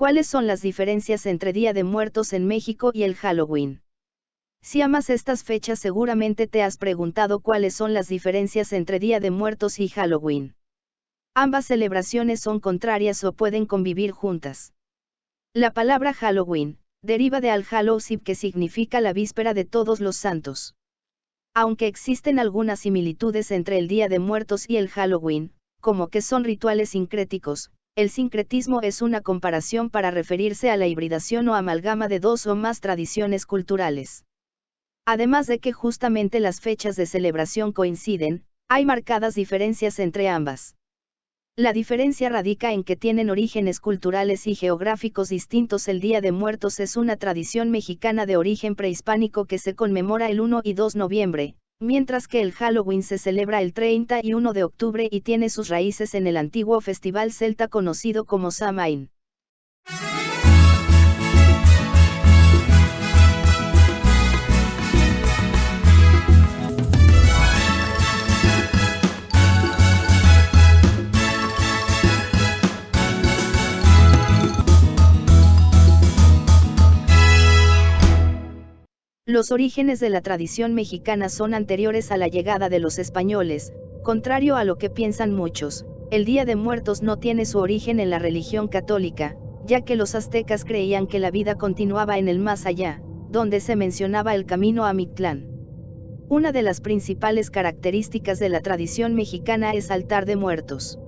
¿Cuáles son las diferencias entre Día de Muertos en México y el Halloween? Si amas estas fechas, seguramente te has preguntado cuáles son las diferencias entre Día de Muertos y Halloween. Ambas celebraciones son contrarias o pueden convivir juntas. La palabra Halloween deriva de All Hallows Eve, que significa la víspera de Todos los Santos. Aunque existen algunas similitudes entre el Día de Muertos y el Halloween, como que son rituales sincréticos, el sincretismo es una comparación para referirse a la hibridación o amalgama de dos o más tradiciones culturales. Además de que justamente las fechas de celebración coinciden, hay marcadas diferencias entre ambas. La diferencia radica en que tienen orígenes culturales y geográficos distintos. El Día de Muertos es una tradición mexicana de origen prehispánico que se conmemora el 1 y 2 de noviembre, mientras que el Halloween se celebra el 31 de octubre y tiene sus raíces en el antiguo festival celta conocido como Samhain. Los orígenes de la tradición mexicana son anteriores a la llegada de los españoles. Contrario a lo que piensan muchos, el Día de Muertos no tiene su origen en la religión católica, ya que los aztecas creían que la vida continuaba en el más allá, donde se mencionaba el camino a Mictlán. Una de las principales características de la tradición mexicana es altar de muertos.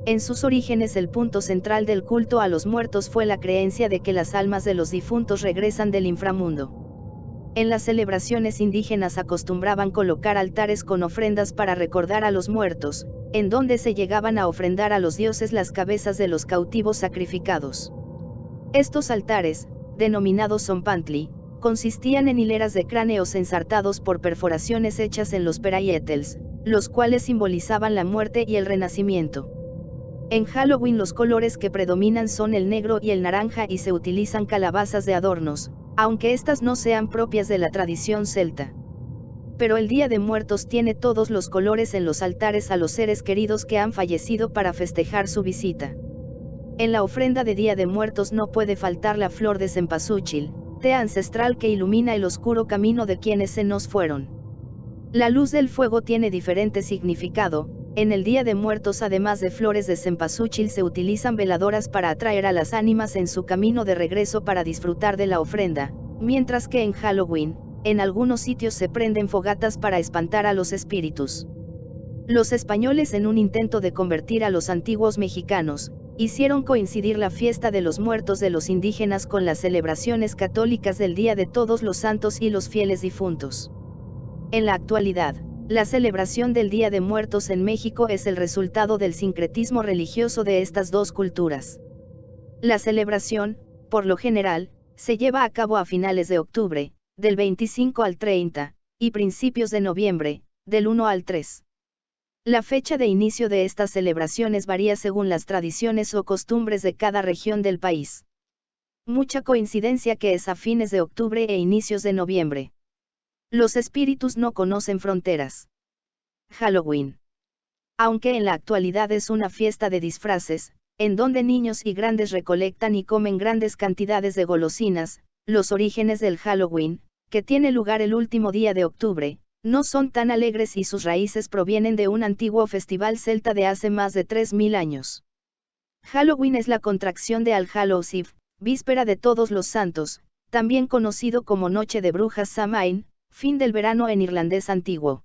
En sus orígenes, el punto central del culto a los muertos fue la creencia de que las almas de los difuntos regresan del inframundo. En las celebraciones indígenas acostumbraban colocar altares con ofrendas para recordar a los muertos, en donde se llegaban a ofrendar a los dioses las cabezas de los cautivos sacrificados. Estos altares, denominados zompantli, consistían en hileras de cráneos ensartados por perforaciones hechas en los perayetels, los cuales simbolizaban la muerte y el renacimiento. En Halloween los colores que predominan son el negro y el naranja y se utilizan calabazas de adornos, aunque estas no sean propias de la tradición celta. Pero el Día de Muertos tiene todos los colores en los altares a los seres queridos que han fallecido para festejar su visita. En la ofrenda de Día de Muertos no puede faltar la flor de cempasúchil, té ancestral que ilumina el oscuro camino de quienes se nos fueron. La luz del fuego tiene diferente significado. En el Día de Muertos, además de flores de cempasúchil, se utilizan veladoras para atraer a las ánimas en su camino de regreso para disfrutar de la ofrenda, mientras que en Halloween, en algunos sitios se prenden fogatas para espantar a los espíritus. Los españoles, en un intento de convertir a los antiguos mexicanos, hicieron coincidir la fiesta de los muertos de los indígenas con las celebraciones católicas del Día de Todos los Santos y los fieles difuntos. En la actualidad, la celebración del Día de Muertos en México es el resultado del sincretismo religioso de estas dos culturas. La celebración, por lo general, se lleva a cabo a finales de octubre, del 25 al 30, y principios de noviembre, del 1 al 3. La fecha de inicio de estas celebraciones varía según las tradiciones o costumbres de cada región del país. Mucha coincidencia que es a fines de octubre e inicios de noviembre. Los espíritus no conocen fronteras. Halloween. Aunque en la actualidad es una fiesta de disfraces, en donde niños y grandes recolectan y comen grandes cantidades de golosinas, los orígenes del Halloween, que tiene lugar el último día de octubre, no son tan alegres y sus raíces provienen de un antiguo festival celta de hace más de 3000 años. Halloween es la contracción de All Hallows Eve, víspera de Todos los Santos, también conocido como Noche de Brujas Samhain, fin del verano en irlandés antiguo.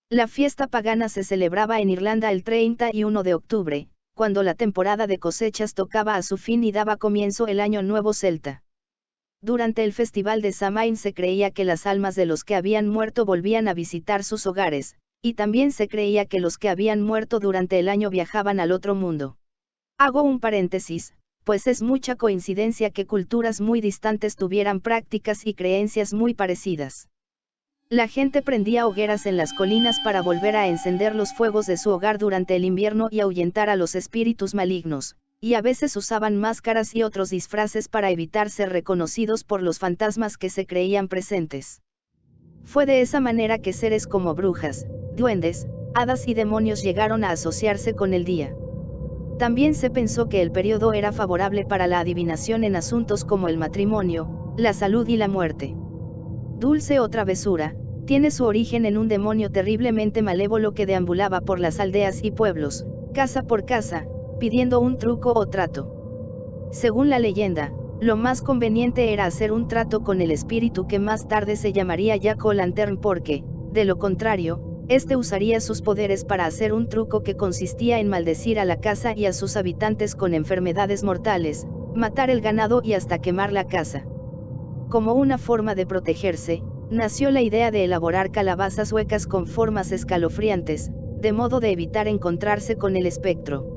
La fiesta pagana se celebraba en Irlanda el 31 de octubre, cuando la temporada de cosechas tocaba a su fin y daba comienzo el Año Nuevo celta. Durante el festival de Samhain se creía que las almas de los que habían muerto volvían a visitar sus hogares, y también se creía que los que habían muerto durante el año viajaban al otro mundo. Hago un paréntesis, pues es mucha coincidencia que culturas muy distantes tuvieran prácticas y creencias muy parecidas. La gente prendía hogueras en las colinas para volver a encender los fuegos de su hogar durante el invierno y ahuyentar a los espíritus malignos, y a veces usaban máscaras y otros disfraces para evitar ser reconocidos por los fantasmas que se creían presentes. Fue de esa manera que seres como brujas, duendes, hadas y demonios llegaron a asociarse con el día. También se pensó que el periodo era favorable para la adivinación en asuntos como el matrimonio, la salud y la muerte. Dulce o travesura, tiene su origen en un demonio terriblemente malévolo que deambulaba por las aldeas y pueblos, casa por casa, pidiendo un truco o trato. Según la leyenda, lo más conveniente era hacer un trato con el espíritu que más tarde se llamaría Jack O'Lantern porque, de lo contrario, este usaría sus poderes para hacer un truco que consistía en maldecir a la casa y a sus habitantes con enfermedades mortales, matar el ganado y hasta quemar la casa. Como una forma de protegerse, nació la idea de elaborar calabazas huecas con formas escalofriantes, de modo de evitar encontrarse con el espectro.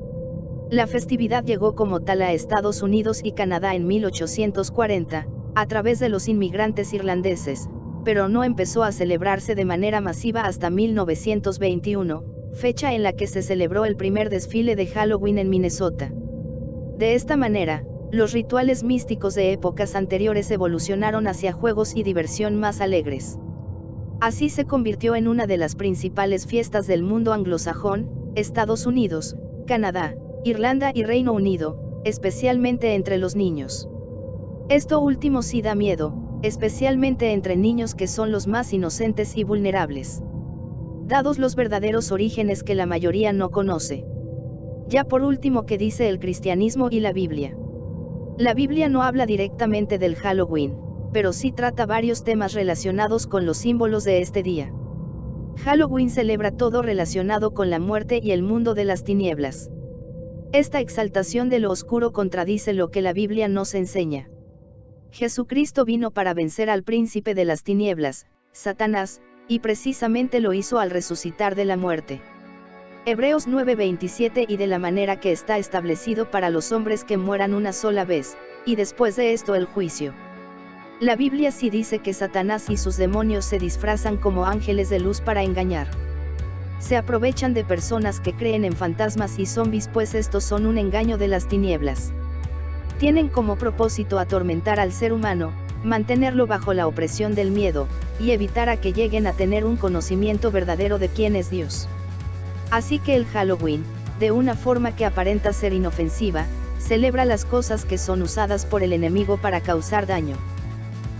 La festividad llegó como tal a Estados Unidos y Canadá en 1840, a través de los inmigrantes irlandeses, pero no empezó a celebrarse de manera masiva hasta 1921, fecha en la que se celebró el primer desfile de Halloween en Minnesota. De esta manera, los rituales místicos de épocas anteriores evolucionaron hacia juegos y diversión más alegres. Así se convirtió en una de las principales fiestas del mundo anglosajón, Estados Unidos, Canadá, Irlanda y Reino Unido, especialmente entre los niños. Esto último sí da miedo, especialmente entre niños que son los más inocentes y vulnerables. Dados los verdaderos orígenes que la mayoría no conoce. Ya por último, ¿qué dice el cristianismo y la Biblia? La Biblia no habla directamente del Halloween, pero sí trata varios temas relacionados con los símbolos de este día. Halloween celebra todo relacionado con la muerte y el mundo de las tinieblas. Esta exaltación de lo oscuro contradice lo que la Biblia nos enseña. Jesucristo vino para vencer al príncipe de las tinieblas, Satanás, y precisamente lo hizo al resucitar de la muerte. Hebreos 9:27 y de la manera que está establecido para los hombres que mueran una sola vez, y después de esto el juicio. La Biblia sí dice que Satanás y sus demonios se disfrazan como ángeles de luz para engañar. Se aprovechan de personas que creen en fantasmas y zombies, pues estos son un engaño de las tinieblas. Tienen como propósito atormentar al ser humano, mantenerlo bajo la opresión del miedo, y evitar a que lleguen a tener un conocimiento verdadero de quién es Dios. Así que el Halloween, de una forma que aparenta ser inofensiva, celebra las cosas que son usadas por el enemigo para causar daño.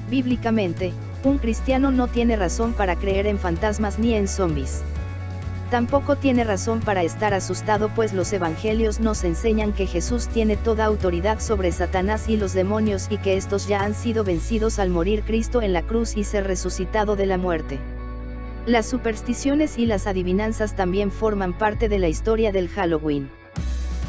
Bíblicamente, un cristiano no tiene razón para creer en fantasmas ni en zombies. Tampoco tiene razón para estar asustado, pues los evangelios nos enseñan que Jesús tiene toda autoridad sobre Satanás y los demonios y que estos ya han sido vencidos al morir Cristo en la cruz y ser resucitado de la muerte. Las supersticiones y las adivinanzas también forman parte de la historia del Halloween.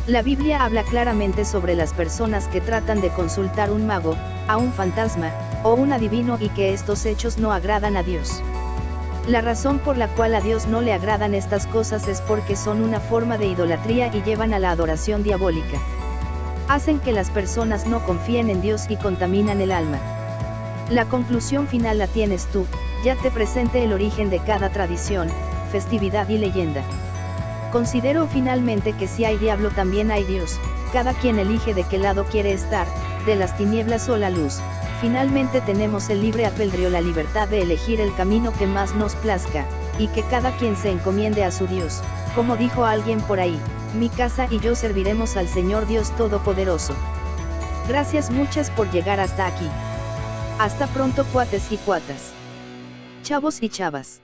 La Biblia habla claramente sobre las personas que tratan de consultar un mago, a un fantasma, o un adivino y que estos hechos no agradan a Dios. La razón por la cual a Dios no le agradan estas cosas es porque son una forma de idolatría y llevan a la adoración diabólica. Hacen que las personas no confíen en Dios y contaminan el alma. La conclusión final la tienes tú, ya te presenté el origen de cada tradición, festividad y leyenda. Considero finalmente que si hay diablo también hay Dios, cada quien elige de qué lado quiere estar, de las tinieblas o la luz. Finalmente tenemos el libre albedrío, la libertad de elegir el camino que más nos plazca, y que cada quien se encomiende a su Dios, como dijo alguien por ahí, mi casa y yo serviremos al Señor Dios Todopoderoso. Gracias muchas por llegar hasta aquí. Hasta pronto, cuates y cuatas. Chavos y chavas.